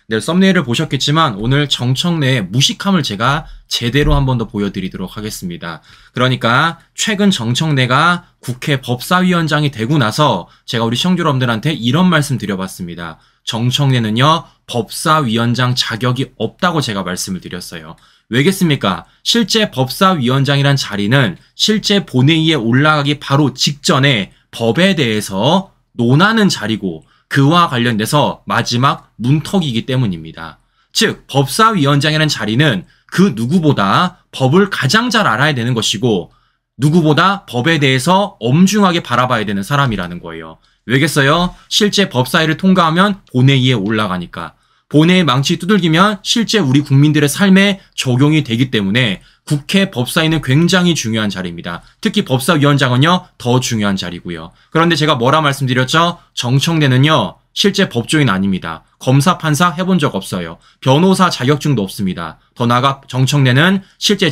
네, 썸네일을 보셨겠지만 오늘 정청래의 무식함을 제가 제대로 한 번 더 보여드리도록 하겠습니다. 그러니까 최근 정청래가 국회 법사위원장이 되고 나서 제가 우리 시청자 여러분들한테 이런 말씀 드려봤습니다. 정청래는요, 법사위원장 자격이 없다고 제가 말씀을 드렸어요. 왜겠습니까? 실제 법사위원장이란 자리는 실제 본회의에 올라가기 바로 직전에 법에 대해서 논하는 자리고 그와 관련돼서 마지막 문턱이기 때문입니다. 즉 법사위원장이라는 자리는 그 누구보다 법을 가장 잘 알아야 되는 것이고 누구보다 법에 대해서 엄중하게 바라봐야 되는 사람이라는 거예요. 왜겠어요? 실제 법사위를 통과하면 본회의에 올라가니까. 본회의 망치 두들기면 실제 우리 국민들의 삶에 적용이 되기 때문에 국회 법사위는 굉장히 중요한 자리입니다. 특히 법사위원장은요, 더 중요한 자리고요. 그런데 제가 뭐라 말씀드렸죠? 정청래는요, 실제 법조인 아닙니다. 검사, 판사 해본 적 없어요. 변호사 자격증도 없습니다. 더 나아가 정청래는 실제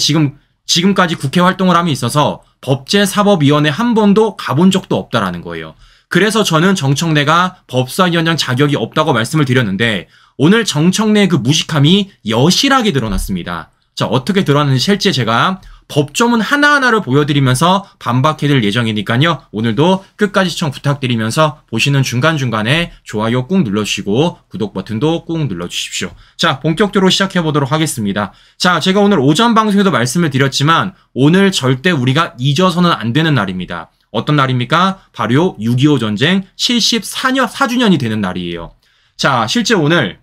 지금까지 국회 활동을 함에 있어서 법제사법위원회 한 번도 가본 적도 없다라는 거예요. 그래서 저는 정청래가 법사위원장 자격이 없다고 말씀을 드렸는데 오늘 정청래의 그 무식함이 여실하게 드러났습니다. 자, 어떻게 드러났는지 실제 제가 법조문 하나하나를 보여드리면서 반박해드릴 예정이니까요. 오늘도 끝까지 시청 부탁드리면서 보시는 중간중간에 좋아요 꾹 눌러주시고 구독 버튼도 꾹 눌러주십시오. 자, 본격적으로 시작해보도록 하겠습니다. 자, 제가 오늘 오전 방송에도 말씀을 드렸지만 오늘 절대 우리가 잊어서는 안 되는 날입니다. 어떤 날입니까? 바로 6.25 전쟁 74주년이 되는 날이에요. 자, 실제 오늘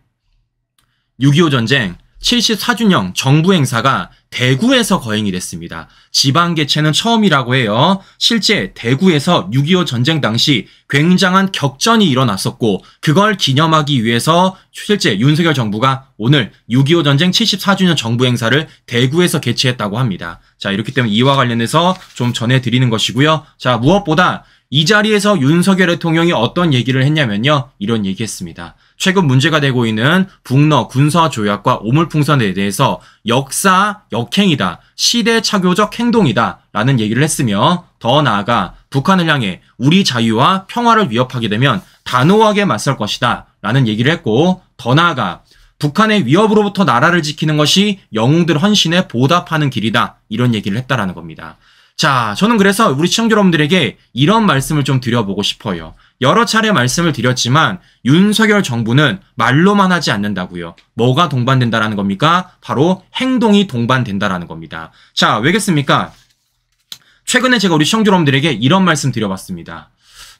6.25 전쟁 74주년 정부 행사가 대구에서 거행이 됐습니다. 지방개최는 처음이라고 해요. 실제 대구에서 6.25 전쟁 당시 굉장한 격전이 일어났었고 그걸 기념하기 위해서 실제 윤석열 정부가 오늘 6.25 전쟁 74주년 정부 행사를 대구에서 개최했다고 합니다. 자, 이렇기 때문에 이와 관련해서 좀 전해드리는 것이고요. 자, 무엇보다 이 자리에서 윤석열 대통령이 어떤 얘기를 했냐면요. 이런 얘기했습니다. 최근 문제가 되고 있는 북러 군사조약과 오물풍선에 대해서 역행이다, 시대착오적 행동이다 라는 얘기를 했으며 더 나아가 북한을 향해 우리 자유와 평화를 위협하게 되면 단호하게 맞설 것이다 라는 얘기를 했고 더 나아가 북한의 위협으로부터 나라를 지키는 것이 영웅들 헌신에 보답하는 길이다 이런 얘기를 했다라는 겁니다. 자, 저는 그래서 우리 시청자 여러분들에게 이런 말씀을 좀 드려보고 싶어요. 여러 차례 말씀을 드렸지만 윤석열 정부는 말로만 하지 않는다고요. 뭐가 동반된다라는 겁니까? 바로 행동이 동반된다라는 겁니다. 자, 왜겠습니까? 최근에 제가 우리 시청자 여러분들에게 이런 말씀 드려봤습니다.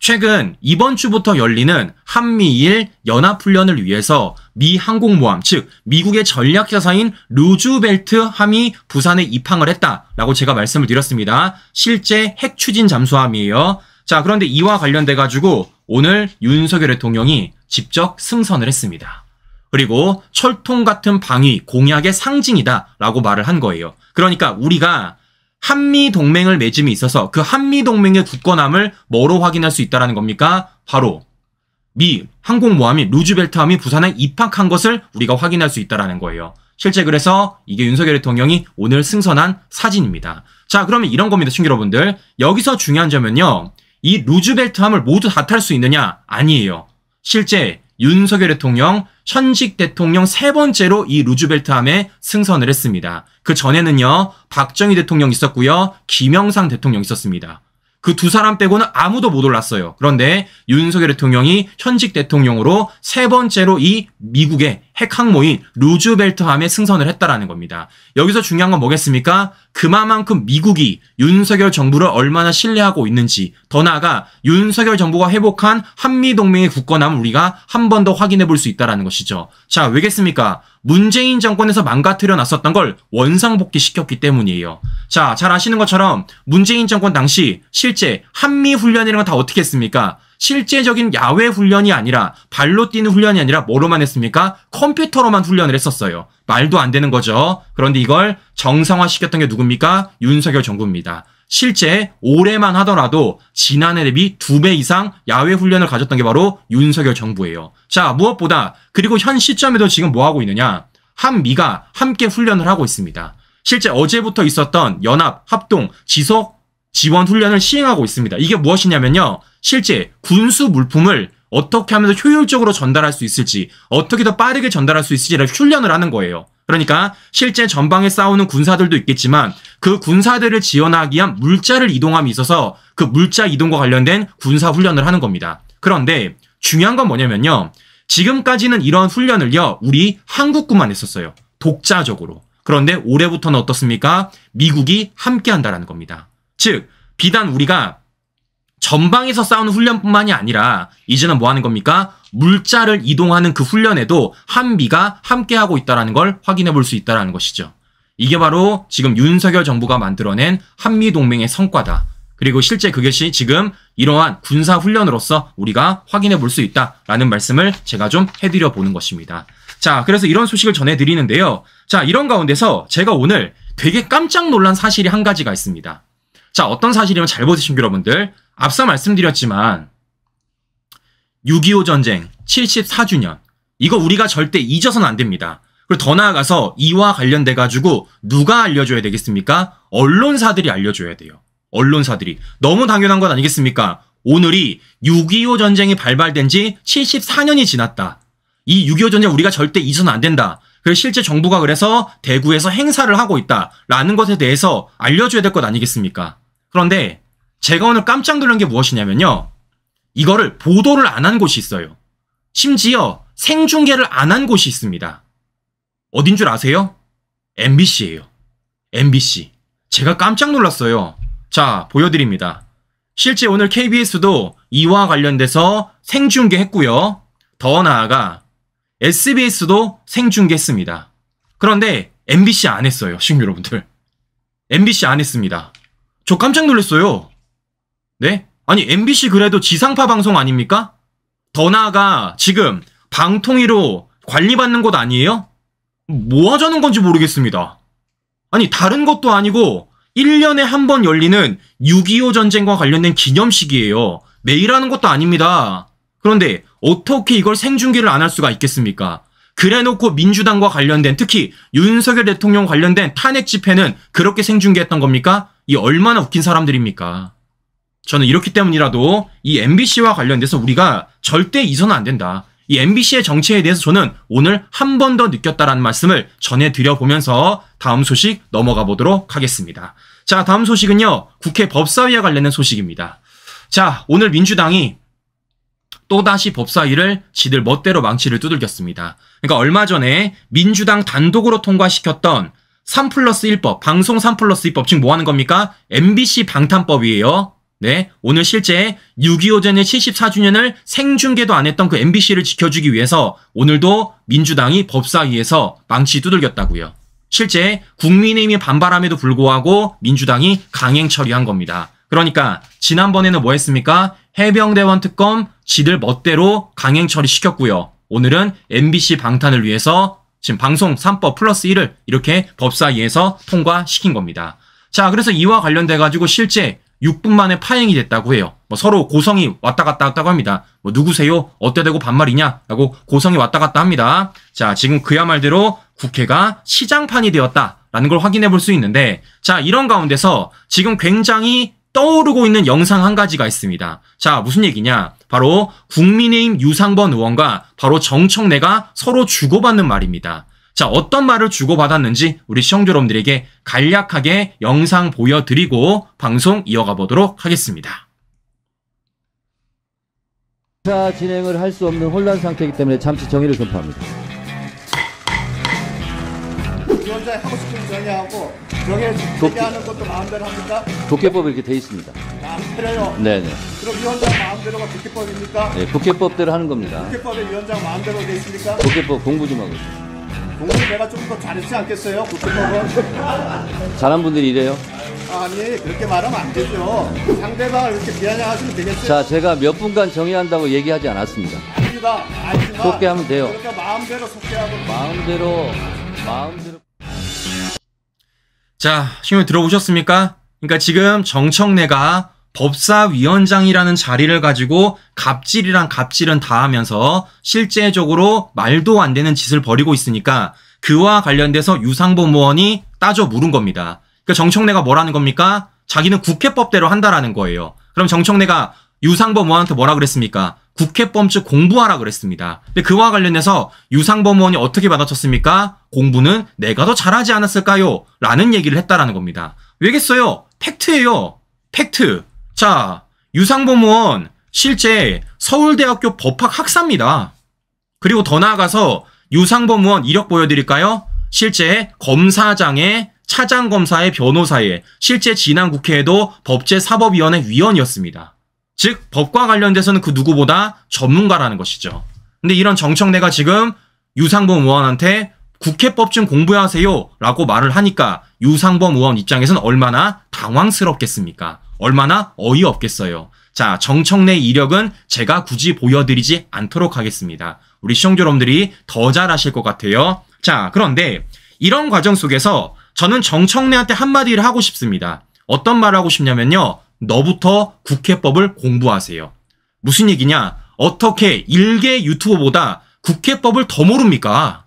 최근 이번 주부터 열리는 한미일 연합훈련을 위해서 미 항공모함, 즉 미국의 전략자산인 루즈벨트 함이 부산에 입항을 했다라고 제가 말씀을 드렸습니다. 실제 핵추진 잠수함이에요. 자, 그런데 이와 관련돼 가지고 오늘 윤석열 대통령이 직접 승선을 했습니다. 그리고 철통 같은 방위, 공약의 상징이다라고 말을 한 거예요. 그러니까 우리가 한미동맹을 맺음에 있어서 그 한미동맹의 굳건함을 뭐로 확인할 수 있다는 겁니까? 바로 미 항공모함이 루즈벨트함이 부산에 입항한 것을 우리가 확인할 수 있다는 거예요. 실제 그래서 이게 윤석열 대통령이 오늘 승선한 사진입니다. 자, 그러면 이런 겁니다, 시청자 여러분들. 여기서 중요한 점은요. 이 루즈벨트함을 모두 다 탈 수 있느냐? 아니에요. 실제 윤석열 대통령, 현직 대통령 세 번째로 이 루즈벨트함에 승선을 했습니다. 그 전에는요, 박정희 대통령 있었고요, 김영삼 대통령 있었습니다. 그 두 사람 빼고는 아무도 못 올랐어요. 그런데 윤석열 대통령이 현직 대통령으로 세 번째로 이 미국의 핵항모인 루즈벨트함에 승선을 했다라는 겁니다. 여기서 중요한 건 뭐겠습니까? 그만큼 미국이 윤석열 정부를 얼마나 신뢰하고 있는지, 더 나아가 윤석열 정부가 회복한 한미동맹의 굳건함을 우리가 한 번 더 확인해 볼 수 있다는 것이죠. 자, 왜겠습니까? 문재인 정권에서 망가뜨려 놨었던 걸 원상복귀시켰기 때문이에요. 자, 잘 아시는 것처럼 문재인 정권 당시 실제 한미훈련이라는 건 다 어떻게 했습니까? 실제적인 야외 훈련이 아니라 발로 뛰는 훈련이 아니라 뭐로만 했습니까? 컴퓨터로만 훈련을 했었어요. 말도 안 되는 거죠. 그런데 이걸 정상화시켰던 게 누굽니까? 윤석열 정부입니다. 실제 올해만 하더라도 지난해 대비 2배 이상 야외 훈련을 가졌던 게 바로 윤석열 정부예요. 자, 무엇보다 그리고 현 시점에도 지금 뭐 하고 있느냐? 한미가 함께 훈련을 하고 있습니다. 실제 어제부터 있었던 연합, 합동, 지속 지원 훈련을 시행하고 있습니다. 이게 무엇이냐면요. 실제 군수 물품을 어떻게 하면서 효율적으로 전달할 수 있을지, 어떻게 더 빠르게 전달할 수 있을지를 훈련을 하는 거예요. 그러니까 실제 전방에 싸우는 군사들도 있겠지만 그 군사들을 지원하기 위한 물자를 이동함에 있어서 그 물자 이동과 관련된 군사 훈련을 하는 겁니다. 그런데 중요한 건 뭐냐면요. 지금까지는 이런 훈련을요. 우리 한국군만 했었어요. 독자적으로. 그런데 올해부터는 어떻습니까? 미국이 함께 한다는 겁니다. 즉 비단 우리가 전방에서 싸우는 훈련뿐만이 아니라 이제는 뭐 하는 겁니까? 물자를 이동하는 그 훈련에도 한미가 함께하고 있다는 걸 확인해 볼 수 있다는 것이죠. 이게 바로 지금 윤석열 정부가 만들어낸 한미동맹의 성과다. 그리고 실제 그것이 지금 이러한 군사훈련으로서 우리가 확인해 볼 수 있다라는 말씀을 제가 좀 해드려 보는 것입니다. 자, 그래서 이런 소식을 전해드리는데요. 자, 이런 가운데서 제가 오늘 되게 깜짝 놀란 사실이 한 가지가 있습니다. 자, 어떤 사실이면 잘 보시신 여러분들, 앞서 말씀드렸지만 6.25 전쟁 74주년 이거 우리가 절대 잊어서는 안 됩니다. 그리고 더 나아가서 이와 관련돼 가지고 누가 알려줘야 되겠습니까? 언론사들이 알려줘야 돼요. 언론사들이. 너무 당연한 것 아니겠습니까? 오늘이 6.25 전쟁이 발발된 지 74년이 지났다. 이 6.25 전쟁 우리가 절대 잊어서는 안 된다. 그래서 실제 정부가 그래서 대구에서 행사를 하고 있다라는 것에 대해서 알려줘야 될 것 아니겠습니까? 그런데 제가 오늘 깜짝 놀란 게 무엇이냐면요. 이거를 보도를 안 한 곳이 있어요. 심지어 생중계를 안 한 곳이 있습니다. 어딘 줄 아세요? MBC예요. MBC. 제가 깜짝 놀랐어요. 자, 보여드립니다. 실제 오늘 KBS도 이와 관련돼서 생중계했고요. 더 나아가 SBS도 생중계했습니다. 그런데 MBC 안 했어요. 시청자 여러분들. MBC 안 했습니다. 저 깜짝 놀랐어요. 네? 아니 MBC 그래도 지상파 방송 아닙니까? 더 나아가 지금 방통위로 관리받는 곳 아니에요? 뭐 하자는 건지 모르겠습니다. 아니 다른 것도 아니고 1년에 한 번 열리는 6.25 전쟁과 관련된 기념식이에요. 매일 하는 것도 아닙니다. 그런데 어떻게 이걸 생중계를 안 할 수가 있겠습니까? 그래놓고 민주당과 관련된 특히 윤석열 대통령 관련된 탄핵 집회는 그렇게 생중계했던 겁니까? 이 얼마나 웃긴 사람들입니까? 저는 이렇기 때문이라도 이 MBC와 관련돼서 우리가 절대 잊어서는 안 된다. 이 MBC의 정체에 대해서 저는 오늘 한 번 더 느꼈다라는 말씀을 전해드려 보면서 다음 소식 넘어가 보도록 하겠습니다. 자, 다음 소식은요. 국회 법사위와 관련된 소식입니다. 자, 오늘 민주당이 또다시 법사위를 지들 멋대로 망치를 두들겼습니다. 그러니까 얼마 전에 민주당 단독으로 통과시켰던 3+1법, 방송 3+2법, 지금 뭐 하는 겁니까? MBC 방탄법이에요. 네, 오늘 실제 6.25 전의 74주년을 생중계도 안 했던 그 MBC를 지켜주기 위해서 오늘도 민주당이 법사위에서 망치 두들겼다고요. 실제 국민의힘이 반발함에도 불구하고 민주당이 강행 처리한 겁니다. 그러니까 지난번에는 뭐 했습니까? 해병대원 특검 지들 멋대로 강행 처리시켰고요. 오늘은 MBC 방탄을 위해서 지금 방송 3법 플러스 1을 이렇게 법사위에서 통과시킨 겁니다. 자, 그래서 이와 관련돼 가지고 실제 6분 만에 파행이 됐다고 해요. 뭐 서로 고성이 왔다 갔다 했다고 합니다. 뭐 누구세요? 어때 되고 반말이냐? 라고 고성이 왔다 갔다 합니다. 자, 지금 그야말대로 국회가 시장판이 되었다라는 걸 확인해 볼 수 있는데, 자, 이런 가운데서 지금 굉장히 떠오르고 있는 영상 한 가지가 있습니다. 자, 무슨 얘기냐? 바로 국민의힘 유상번 의원과 바로 정청래가 서로 주고받는 말입니다. 자, 어떤 말을 주고받았는지 우리 시청자 여러분들에게 간략하게 영상 보여드리고 방송 이어가 보도록 하겠습니다. 사 진행을 할 수 없는 혼란 상태이기 때문에 잠시 정의를 선포합니다. 위원장이 하고 싶은 정의하고 정의하는 것도 마음대로 합니까? 국회법에 이렇게 돼 있습니다. 마음대로요? 네네. 그럼 위원장 마음대로가 국회법입니까? 네, 국회법대로 하는 겁니다. 국회법에 위원장 마음대로 돼 있습니까? 국회법 공부 좀 하고 있습니다. 공부 내가 좀 더 잘했지 않겠어요? 국회법은? 잘한 분들이 이래요? 아니 그렇게 말하면 안 되죠. 상대방을 이렇게 비아냥하시면 되겠어요? 자, 제가 몇 분간 정의한다고 얘기하지 않았습니다. 아닙니다. 아닙니다. 속개하면 돼요. 그러니까 마음대로 속개하고 마음대로. 자, 신문 들어보셨습니까? 그러니까 지금 정청래가 법사위원장이라는 자리를 가지고 갑질이란 갑질은 다 하면서 실제적으로 말도 안 되는 짓을 벌이고 있으니까 그와 관련돼서 유상범 의원이 따져 물은 겁니다. 그러니까 정청래가 뭐라는 겁니까? 자기는 국회법대로 한다라는 거예요. 그럼 정청래가 유상범 의원한테 뭐라 그랬습니까? 국회법칙 공부하라 그랬습니다. 근데 그와 관련해서 유상범 의원이 어떻게 받아쳤습니까? 공부는 내가 더 잘하지 않았을까요? 라는 얘기를 했다라는 겁니다. 왜겠어요? 팩트예요. 팩트. 자, 유상범 의원 실제 서울대학교 법학 학사입니다. 그리고 더 나아가서 유상범 의원 이력 보여드릴까요? 실제 검사장의 차장검사의 변호사의 실제 지난 국회에도 법제사법위원회 위원이었습니다. 즉 법과 관련돼서는 그 누구보다 전문가라는 것이죠. 근데 이런 정청래가 지금 유상범 의원한테 국회법 좀 공부하세요 라고 말을 하니까 유상범 의원 입장에서는 얼마나 당황스럽겠습니까? 얼마나 어이없겠어요. 자, 정청래의 이력은 제가 굳이 보여드리지 않도록 하겠습니다. 우리 시청자 여러분들이 더 잘 아실 것 같아요. 자, 그런데 이런 과정 속에서 저는 정청래한테 한마디를 하고 싶습니다. 어떤 말을 하고 싶냐면요. 너부터 국회법을 공부하세요. 무슨 얘기냐? 어떻게 일개 유튜버보다 국회법을 더 모릅니까?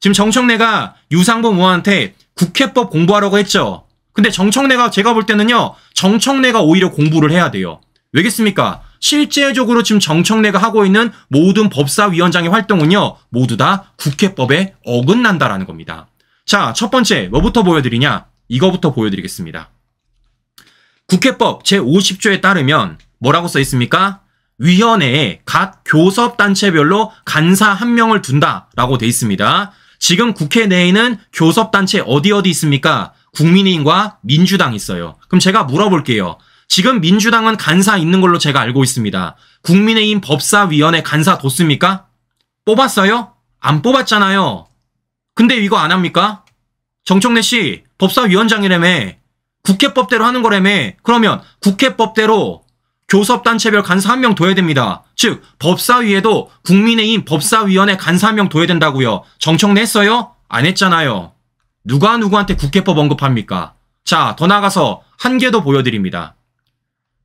지금 정청래가 유상범 의원한테 국회법 공부하라고 했죠. 근데 정청래가 제가 볼 때는요. 정청래가 오히려 공부를 해야 돼요. 왜겠습니까? 실제적으로 지금 정청래가 하고 있는 모든 법사위원장의 활동은요. 모두 다 국회법에 어긋난다라는 겁니다. 자, 첫 번째 뭐부터 보여드리냐? 이거부터 보여드리겠습니다. 국회법 제50조에 따르면 뭐라고 써 있습니까? 위원회에 각 교섭단체별로 간사 1명을 둔다라고 돼 있습니다. 지금 국회 내에는 교섭단체 어디 있습니까? 국민의힘과 민주당 있어요. 그럼 제가 물어볼게요. 지금 민주당은 간사 있는 걸로 제가 알고 있습니다. 국민의힘 법사위원회 간사 뒀습니까? 뽑았어요? 안 뽑았잖아요. 근데 이거 안 합니까? 정청래 씨 법사위원장이라며 국회법대로 하는 거라며. 그러면 국회법대로 교섭단체별 간사 1명 둬야 됩니다. 즉 법사위에도 국민의힘 법사위원회 간사 1명 둬야 된다고요. 정청래 했어요? 안 했잖아요. 누가 누구한테 국회법 언급합니까? 자, 더 나아가서 한 개 더 보여드립니다.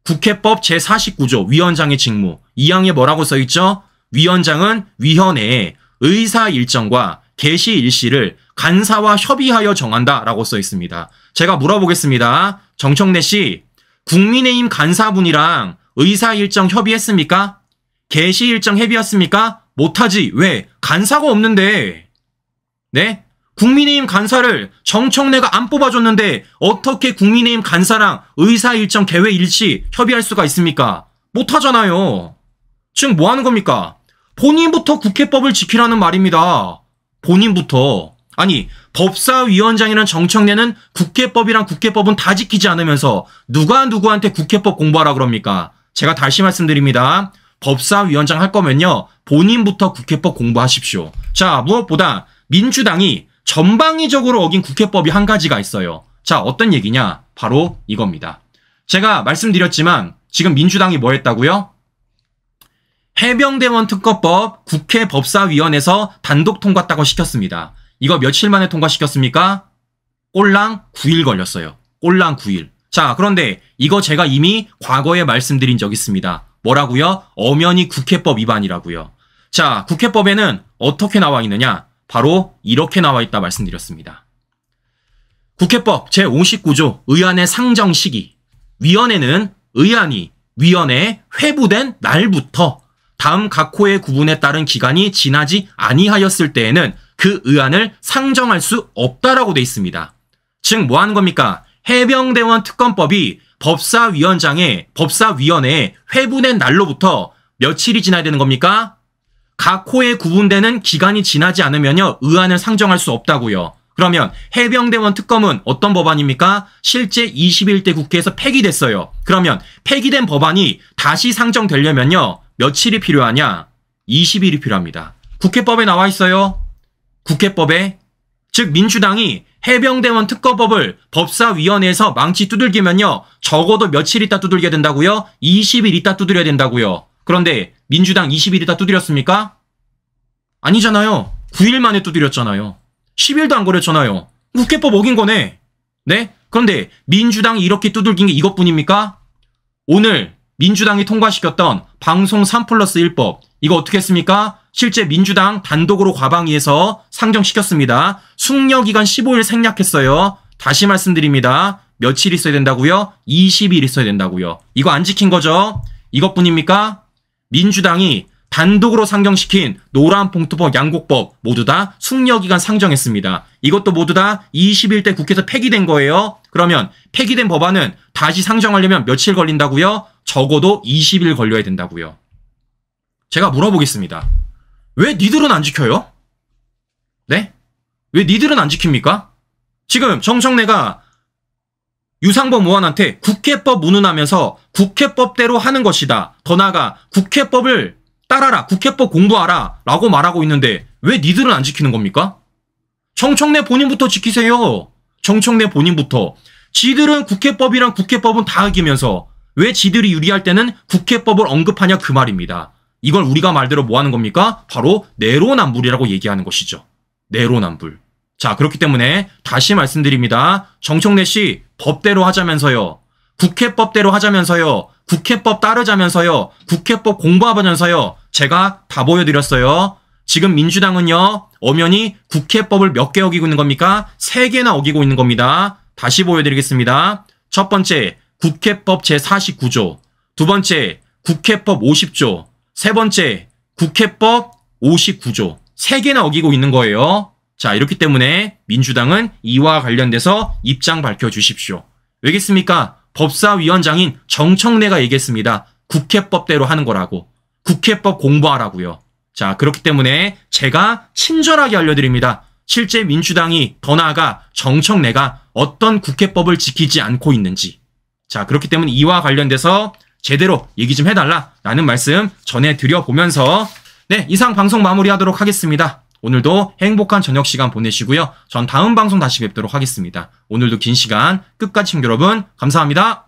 국회법 제49조 위원장의 직무 2항에 뭐라고 써있죠? 위원장은 위원회에 의사 일정과 개시 일시를 간사와 협의하여 정한다라고 써있습니다. 제가 물어보겠습니다. 정청래 씨, 국민의힘 간사분이랑 의사 일정 협의했습니까? 개시 일정 협의했습니까? 못하지. 왜? 간사가 없는데. 네? 국민의힘 간사를 정청래가 안 뽑아줬는데 어떻게 국민의힘 간사랑 의사 일정 개회 일시 협의할 수가 있습니까? 못하잖아요. 지금 뭐 하는 겁니까? 본인부터 국회법을 지키라는 말입니다. 본인부터. 아니, 법사위원장이란 정청래는 국회법이랑 국회법은 다 지키지 않으면서 누가 누구한테 국회법 공부하라 그럽니까? 제가 다시 말씀드립니다. 법사위원장 할 거면요. 본인부터 국회법 공부하십시오. 자, 무엇보다 민주당이 전방위적으로 어긴 국회법이 한 가지가 있어요. 자, 어떤 얘기냐? 바로 이겁니다. 제가 말씀드렸지만 지금 민주당이 뭐 했다고요? 해병대원 특검법 국회 법사위원회에서 단독 통과했다고 시켰습니다. 이거 며칠 만에 통과시켰습니까? 꼴랑 9일 걸렸어요. 꼴랑 9일. 자, 그런데 이거 제가 이미 과거에 말씀드린 적 있습니다. 뭐라고요? 엄연히 국회법 위반이라고요. 자, 국회법에는 어떻게 나와 있느냐? 바로 이렇게 나와 있다 말씀드렸습니다. 국회법 제59조 의안의 상정 시기. 위원회는 의안이 위원회에 회부된 날부터 다음 각 호의 구분에 따른 기간이 지나지 아니하였을 때에는 그 의안을 상정할 수 없다라고 돼 있습니다. 즉 뭐 하는 겁니까? 해병대원 특검법이 법사위원회에 회부된 날로부터 며칠이 지나야 되는 겁니까? 각 호에 구분되는 기간이 지나지 않으면요. 의안을 상정할 수 없다고요. 그러면 해병대원 특검은 어떤 법안입니까? 실제 21대 국회에서 폐기됐어요. 그러면 폐기된 법안이 다시 상정되려면요. 며칠이 필요하냐? 20일이 필요합니다. 국회법에 나와 있어요. 국회법에. 즉 민주당이 해병대원 특검법을 법사위원회에서 망치 두들기면요. 적어도 며칠 있다 두들겨야 된다고요? 20일 있다 두드려야 된다고요. 그런데 민주당 20일 있다 두드렸습니까? 아니잖아요. 9일 만에 두드렸잖아요. 10일도 안 걸렸잖아요. 국회법 어긴 거네. 네? 그런데 민주당이 이렇게 두들긴 게 이것뿐입니까? 오늘 민주당이 통과시켰던 방송 3+1법 이거 어떻게 했습니까? 실제 민주당 단독으로 과방위에서 상정시켰습니다. 숙려기간 15일 생략했어요. 다시 말씀드립니다. 며칠 있어야 된다고요? 20일 있어야 된다고요. 이거 안 지킨 거죠? 이것뿐입니까? 민주당이 단독으로 상정시킨 노란봉투법, 양곡법 모두 다 숙려기간 상정했습니다. 이것도 모두 다 21대 국회에서 폐기된 거예요. 그러면 폐기된 법안은 다시 상정하려면 며칠 걸린다고요? 적어도 20일 걸려야 된다고요. 제가 물어보겠습니다. 왜 니들은 안 지켜요? 네? 왜 니들은 안 지킵니까? 지금 정청래가 유상범 의원한테 국회법 운운하면서 국회법대로 하는 것이다. 더 나아가 국회법을 따라라. 국회법 공부하라. 라고 말하고 있는데 왜 니들은 안 지키는 겁니까? 정청래 본인부터 지키세요. 정청래 본인부터. 지들은 국회법이랑 국회법은 다 어기면서 왜 지들이 유리할 때는 국회법을 언급하냐 그 말입니다. 이걸 우리가 말대로 뭐 하는 겁니까? 바로 내로남불이라고 얘기하는 것이죠. 내로남불. 자, 그렇기 때문에 다시 말씀드립니다. 정청래 씨 법대로 하자면서요. 국회법대로 하자면서요. 국회법 따르자면서요. 국회법 공부하면서요. 제가 다 보여드렸어요. 지금 민주당은요. 엄연히 국회법을 몇 개 어기고 있는 겁니까? 3개나 어기고 있는 겁니다. 다시 보여드리겠습니다. 첫 번째, 국회법 제49조. 두 번째, 국회법 50조. 세 번째, 국회법 59조. 3개나 어기고 있는 거예요. 자, 이렇기 때문에 민주당은 이와 관련돼서 입장 밝혀주십시오. 왜겠습니까? 법사위원장인 정청래가 얘기했습니다. 국회법대로 하는 거라고. 국회법 공부하라고요. 자, 그렇기 때문에 제가 친절하게 알려드립니다. 실제 민주당이 더 나아가 정청래가 어떤 국회법을 지키지 않고 있는지. 자, 그렇기 때문에 이와 관련돼서 제대로 얘기 좀 해달라라는 말씀 전해드려보면서 네, 이상 방송 마무리하도록 하겠습니다. 오늘도 행복한 저녁 시간 보내시고요. 전 다음 방송 다시 뵙도록 하겠습니다. 오늘도 긴 시간 끝까지 시청자 여러분 감사합니다.